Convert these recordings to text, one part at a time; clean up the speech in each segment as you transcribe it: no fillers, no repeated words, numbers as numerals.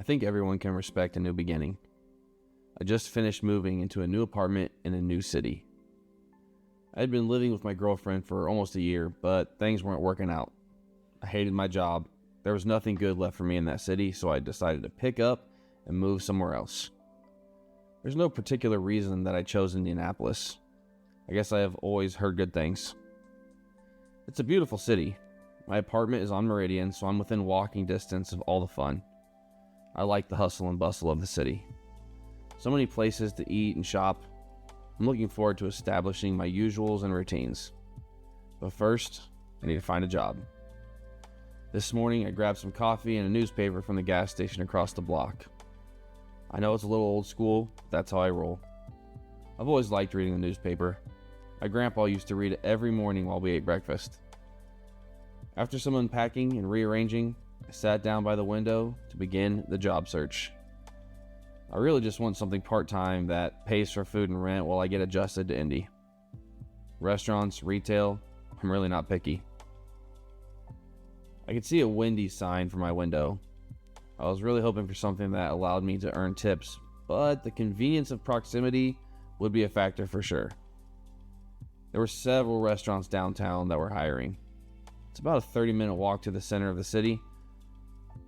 I think everyone can respect a new beginning. I just finished moving into a new apartment in a new city. I had been living with my girlfriend for almost a year, but things weren't working out. I hated my job. There was nothing good left for me in that city, so I decided to pick up and move somewhere else. There's no particular reason that I chose Indianapolis. I guess I have always heard good things. It's a beautiful city. My apartment is on Meridian, so I'm within walking distance of all the fun. I like the hustle and bustle of the city. So many places to eat and shop. I'm looking forward to establishing my usuals and routines. But first, I need to find a job. This morning, I grabbed some coffee and a newspaper from the gas station across the block. I know it's a little old school, but that's how I roll. I've always liked reading the newspaper. My grandpa used to read it every morning while we ate breakfast. After some unpacking and rearranging, I sat down by the window to begin the job search. I really just want something part-time that pays for food and rent while I get adjusted to Indy. Restaurants, retail, I'm really not picky. I could see a Wendy's sign from my window. I was really hoping for something that allowed me to earn tips, but the convenience of proximity would be a factor for sure. There were several restaurants downtown that were hiring. It's about a 30-minute walk to the center of the city,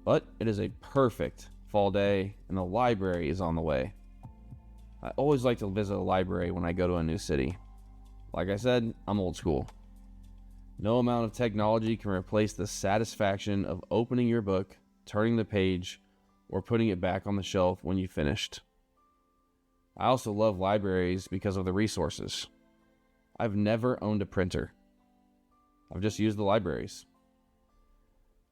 but it is a perfect fall day and the library is on the way. I always like to visit a library when I go to a new city. Like I said, I'm old school. No amount of technology can replace the satisfaction of opening your book, turning the page, or putting it back on the shelf when you finished. I also love libraries because of the resources. I've never owned a printer. I've just used the libraries.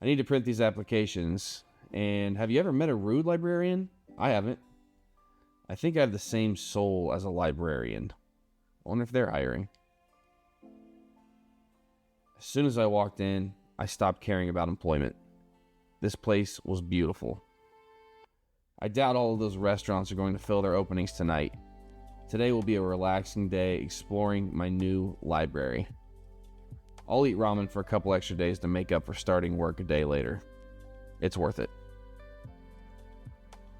I need to print these applications. And have you ever met a rude librarian? I haven't. I think I have the same soul as a librarian. I wonder if they're hiring. As soon as I walked in, I stopped caring about employment. This place was beautiful. I doubt all of those restaurants are going to fill their openings tonight. Today will be a relaxing day exploring my new library. I'll eat ramen for a couple extra days to make up for starting work a day later. It's worth it.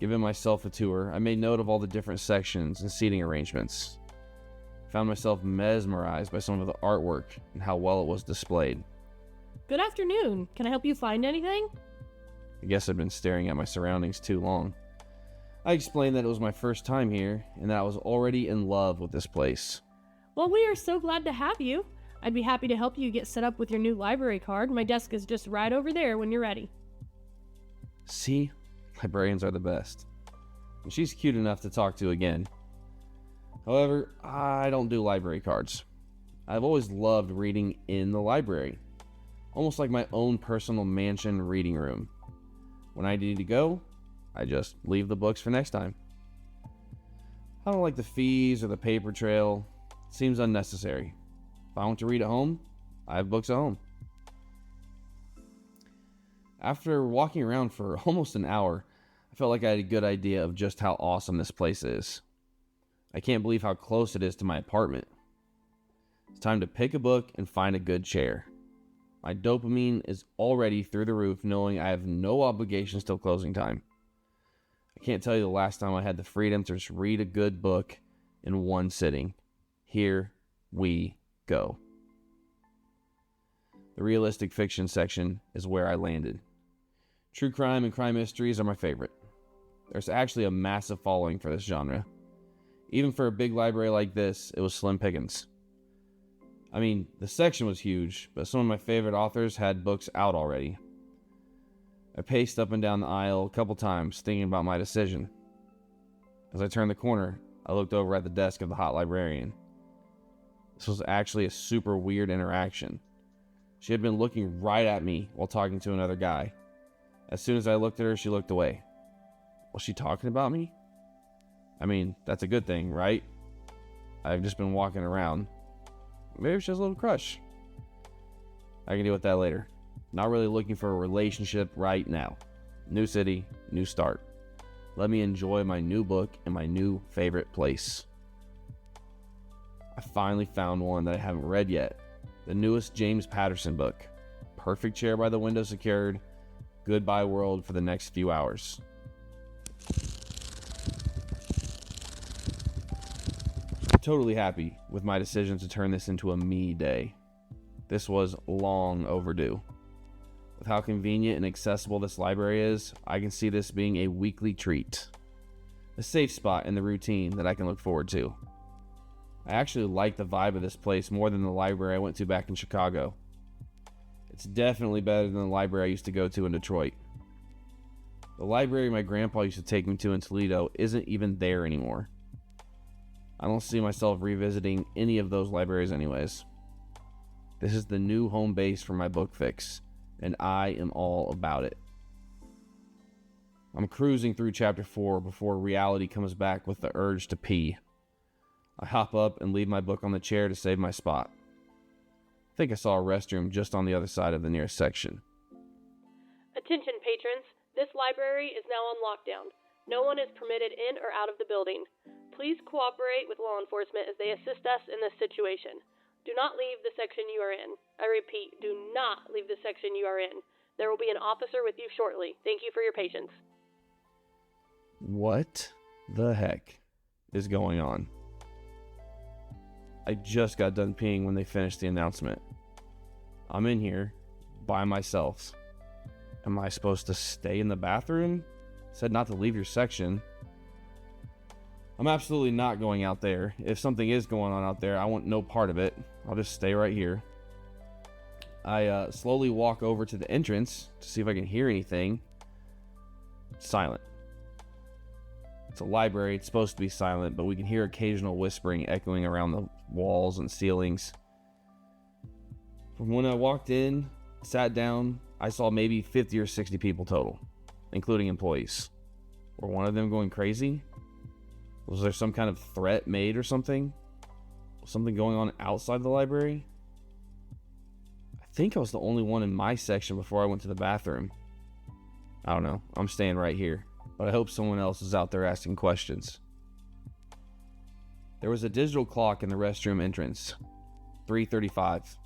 Giving myself a tour, I made note of all the different sections and seating arrangements. Found myself mesmerized by some of the artwork and how well it was displayed. Good afternoon. Can I help you find anything? I guess I'd been staring at my surroundings too long. I explained that it was my first time here and that I was already in love with this place. Well, we are so glad to have you. I'd be happy to help you get set up with your new library card. My desk is just right over there when you're ready. See? Librarians are the best. And she's cute enough to talk to again. However, I don't do library cards. I've always loved reading in the library. Almost like my own personal mansion reading room. When I need to go, I just leave the books for next time. I don't like the fees or the paper trail. It seems unnecessary. If I want to read at home, I have books at home. After walking around for almost an hour, I felt like I had a good idea of just how awesome this place is. I can't believe how close it is to my apartment. It's time to pick a book and find a good chair. My dopamine is already through the roof knowing I have no obligations till closing time. I can't tell you the last time I had the freedom to just read a good book in one sitting. Here we go. The realistic fiction section is where I landed. True crime and crime mysteries are my favorite. There's actually a massive following for this genre. Even for a big library like this, it was slim pickings. I mean, the section was huge, but some of my favorite authors had books out already. I paced up and down the aisle a couple times, thinking about my decision. As I turned the corner, I looked over at the desk of the hot librarian. This was actually a super weird interaction. She had been looking right at me while talking to another guy. As soon as I looked at her, she looked away. Was she talking about me? I mean, that's a good thing, right? I've just been walking around. Maybe she has a little crush. I can deal with that later. Not really looking for a relationship right now. New city, new start. Let me enjoy my new book and my new favorite place. I finally found one that I haven't read yet. The newest James Patterson book. Perfect chair by the window secured. Goodbye world for the next few hours. totally happy with my decision to turn this into a me day. This was long overdue. With how convenient and accessible this library is, I can see this being a weekly treat. A safe spot in the routine that I can look forward to. I actually like the vibe of this place more than the library I went to back in Chicago. It's definitely better than the library I used to go to in Detroit. The library my grandpa used to take me to in Toledo isn't even there anymore. I don't see myself revisiting any of those libraries anyways. This is the new home base for my book fix, and I am all about it. I'm cruising through chapter 4 before reality comes back with the urge to pee. I hop up and leave my book on the chair to save my spot. I think I saw a restroom just on the other side of the nearest section. Attention patrons, this library is now on lockdown. No one is permitted in or out of the building. Please cooperate with law enforcement as they assist us in this situation. Do not leave the section you are in. I repeat, do not leave the section you are in. There will be an officer with you shortly. Thank you for your patience. What the heck is going on? I just got done peeing when they finished the announcement. I'm in here by myself. Am I supposed to stay in the bathroom? It said not to leave your section. I'm absolutely not going out there. If something is going on out there, I want no part of it. I'll just stay right here. I slowly walk over to the entrance to see if I can hear anything. Silent. It's a library. It's supposed to be silent, but we can hear occasional whispering echoing around the walls and ceilings. From when I walked in, sat down, I saw maybe 50 or 60 people total, including employees. Were one of them going crazy? Was there some kind of threat made or something? Was something going on outside the library? I think I was the only one in my section before I went to the bathroom. I don't know. I'm staying right here, but I hope someone else is out there asking questions. There was a digital clock in the restroom entrance. 3:35.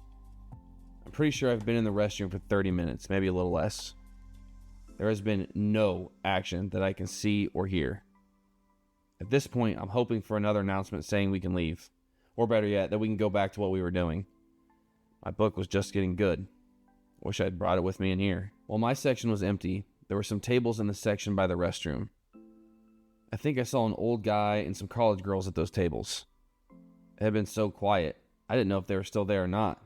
I'm pretty sure I've been in the restroom for 30 minutes, maybe a little less. There has been no action that I can see or hear. At this point, I'm hoping for another announcement saying we can leave. Or better yet, that we can go back to what we were doing. My book was just getting good. Wish I'd brought it with me in here. While my section was empty, there were some tables in the section by the restroom. I think I saw an old guy and some college girls at those tables. It had been so quiet, I didn't know if they were still there or not.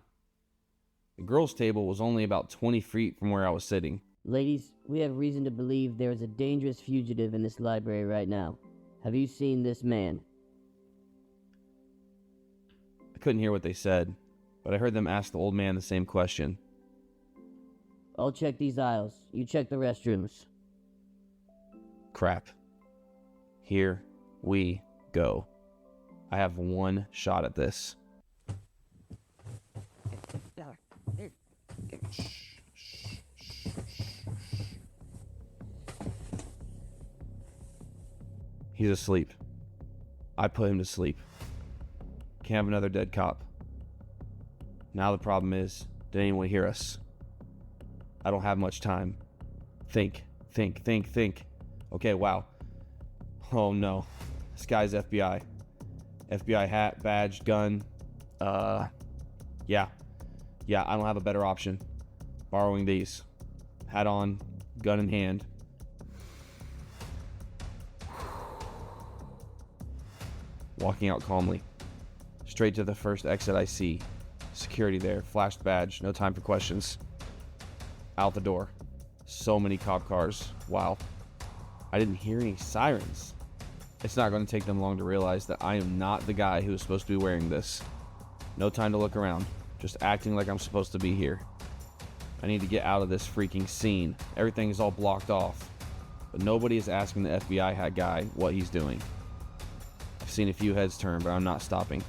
The girls' table was only about 20 feet from where I was sitting. Ladies, we have reason to believe there is a dangerous fugitive in this library right now. Have you seen this man? I couldn't hear what they said, but I heard them ask the old man the same question. I'll check these aisles. You check the restrooms. Crap. Here we go. I have one shot at this. He's asleep. I put him to sleep. Can't have another dead cop. Now the problem is, did anyone hear us? I don't have much time. Think. Okay, wow. Oh no. This guy's FBI. FBI hat, badge, gun. Yeah, I don't have a better option. Borrowing these. Hat on, gun in hand. Walking out calmly. Straight to the first exit I see. Security there, flashed badge, no time for questions. Out the door. So many cop cars. Wow. I didn't hear any sirens. It's not going to take them long to realize that I am not the guy who is supposed to be wearing this. No time to look around. Just acting like I'm supposed to be here. I need to get out of this freaking scene. Everything is all blocked off. But nobody is asking the FBI hat guy what he's doing. I've seen a few heads turn, but I'm not stopping.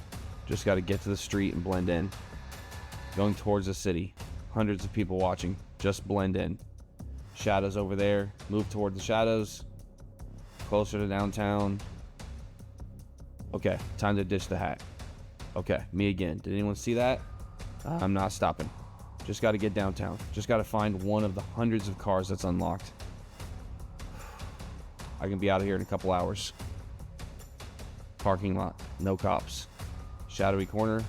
Just got to get to the street and blend in. Going towards the city. Hundreds of people watching. Just blend in. Shadows over there. Move toward the shadows. Closer to downtown. Okay, time to ditch the hat. Okay, me again. Did anyone see that? I'm not stopping. Just got to get downtown. Just got to find one of the hundreds of cars that's unlocked. I can be out of here in a couple hours. Parking lot. No cops. Shadowy corner.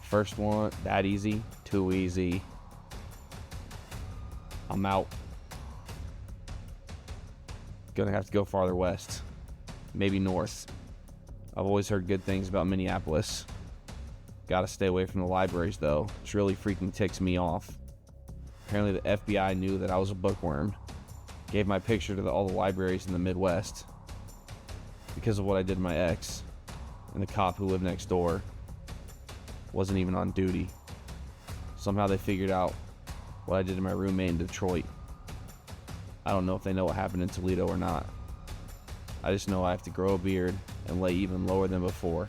First one, that easy, too easy. I'm out. Gonna have to go farther west. Maybe north. I've always heard good things about Minneapolis. Gotta stay away from the libraries though. It's really freaking ticks me off. Apparently the FBI knew that I was a bookworm. Gave my picture to all the libraries in the Midwest. Because of what I did to my ex. And the cop who lived next door wasn't even on duty. Somehow they figured out what I did to my roommate in Detroit. I don't know if they know what happened in Toledo or not. I just know I have to grow a beard and lay even lower than before.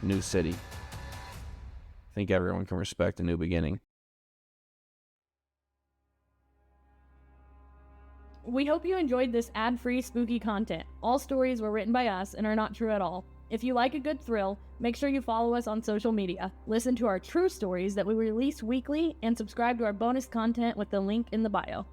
New city. I think everyone can respect a new beginning. We hope you enjoyed this ad-free spooky content. All stories were written by us and are not true at all. If you like a good thrill, make sure you follow us on social media, listen to our true stories that we release weekly, and subscribe to our bonus content with the link in the bio.